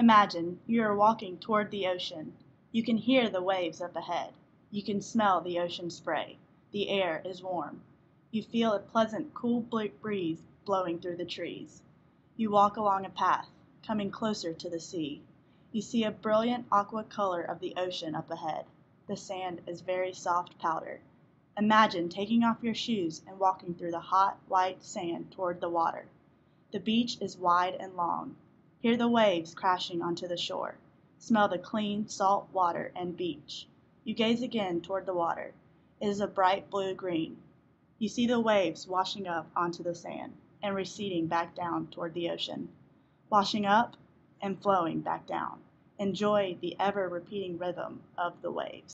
Imagine you are walking toward the ocean. You can hear the waves up ahead. You can smell the ocean spray. The air is warm. You feel a pleasant, cool breeze blowing through the trees. You walk along a path, coming closer to the sea. You see a brilliant aqua color of the ocean up ahead. The sand is very soft powder. Imagine taking off your shoes and walking through the hot, white sand toward the water. The beach is wide and long. Hear the waves crashing onto the shore. Smell the clean, salt water and beach. You gaze again toward the water. It is a bright blue-green. You see the waves washing up onto the sand and receding back down toward the ocean, washing up and flowing back down. Enjoy the ever-repeating rhythm of the waves.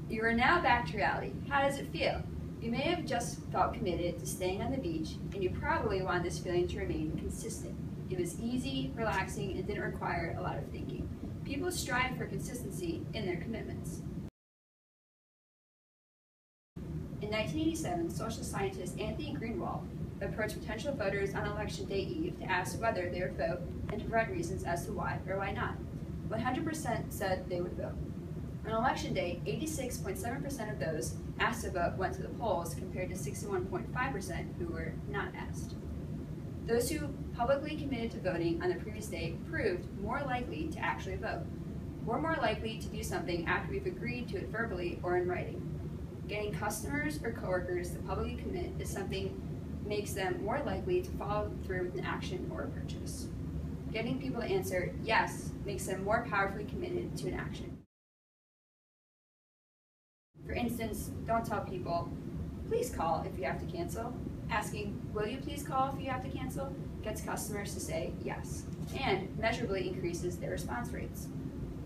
You are now back to reality. How does it feel? You may have just felt committed to staying on the beach, and you probably want this feeling to remain consistent. It was easy, relaxing, and didn't require a lot of thinking. People strive for consistency in their commitments. In 1987, social scientist Anthony Greenwald approached potential voters on Election Day Eve to ask whether they would vote and to provide reasons as to why or why not. 100% said they would vote. On Election Day, 86.7% of those asked to vote went to the polls compared to 61.5% who were not asked. Those who publicly committed to voting on the previous day proved more likely to actually vote. We're more likely to do something after we've agreed to it verbally or in writing. Getting customers or coworkers to publicly commit is something makes them more likely to follow through with an action or a purchase. Getting people to answer yes makes them more powerfully committed to an action. For instance, don't tell people, please call if you have to cancel. Asking, will you please call if you have to cancel, gets customers to say yes, and measurably increases their response rates.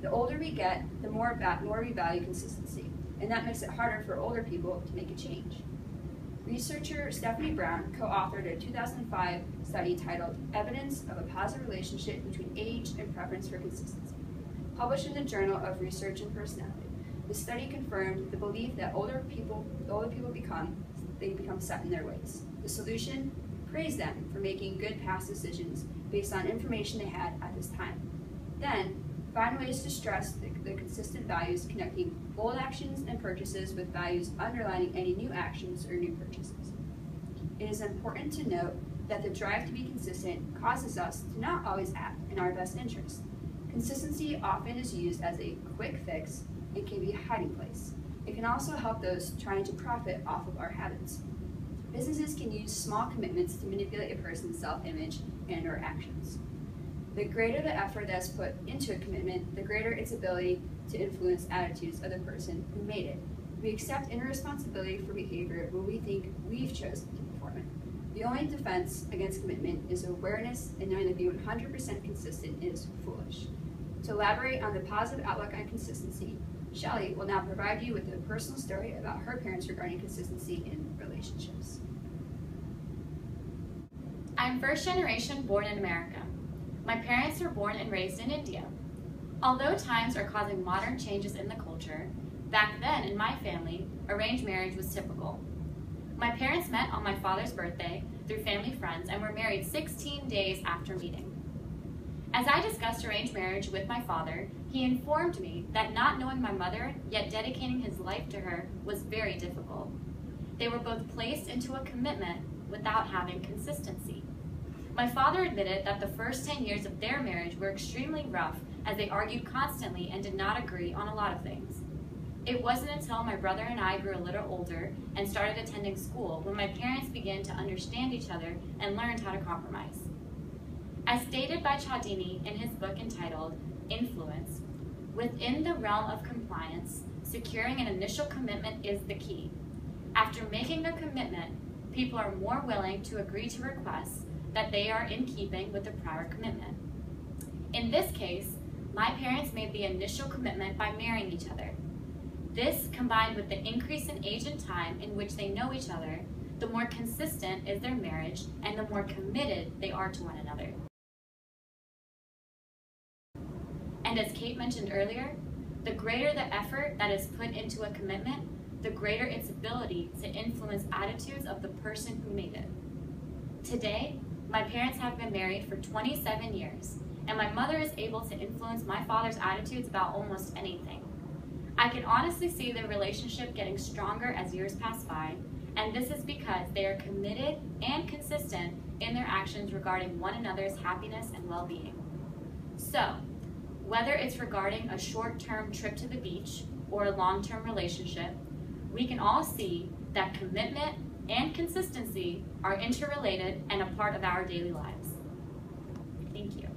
The older we get, the more we value consistency, and that makes it harder for older people to make a change. Researcher Stephanie Brown co-authored a 2005 study titled Evidence of a Positive Relationship Between Age and Preference for Consistency, published in the Journal of Research and Personality. The study confirmed the belief that the older people become set in their ways. The solution? Praise them for making good past decisions based on information they had at this time. Then, find ways to stress the consistent values connecting old actions and purchases with values underlining any new actions or new purchases. It is important to note that the drive to be consistent causes us to not always act in our best interest. Consistency often is used as a quick fix and can be a hiding place. It can also help those trying to profit off of our habits. Businesses can use small commitments to manipulate a person's self-image and or actions. The greater the effort that is put into a commitment, the greater its ability to influence attitudes of the person who made it. We accept inner responsibility for behavior when we think we've chosen to perform it. The only defense against commitment is awareness and knowing that being 100% consistent is foolish. To elaborate on the positive outlook on consistency, Shelley will now provide you with a personal story about her parents regarding consistency in relationships. I'm first generation born in America. My parents were born and raised in India. Although times are causing modern changes in the culture, back then in my family, arranged marriage was typical. My parents met on my father's birthday through family friends and were married 16 days after meeting. As I discussed arranged marriage with my father, he informed me that not knowing my mother, yet dedicating his life to her, was very difficult. They were both placed into a commitment without having consistency. My father admitted that the first 10 years of their marriage were extremely rough as they argued constantly and did not agree on a lot of things. It wasn't until my brother and I grew a little older and started attending school when my parents began to understand each other and learned how to compromise. As stated by Cialdini in his book entitled Influence, within the realm of compliance, securing an initial commitment is the key. After making a commitment, people are more willing to agree to requests that they are in keeping with the prior commitment. In this case, my parents made the initial commitment by marrying each other. This, combined with the increase in age and time in which they know each other, the more consistent is their marriage and the more committed they are to one another. And as Kate mentioned earlier, the greater the effort that is put into a commitment, the greater its ability to influence attitudes of the person who made it. Today, My parents have been married for 27 years, and my mother is able to influence my father's attitudes about almost anything. I can honestly see the relationship getting stronger as years pass by, and this is because they are committed and consistent in their actions regarding one another's happiness and well-being. So, whether it's regarding a short-term trip to the beach or a long-term relationship, we can all see that commitment and consistency are interrelated and a part of our daily lives. Thank you.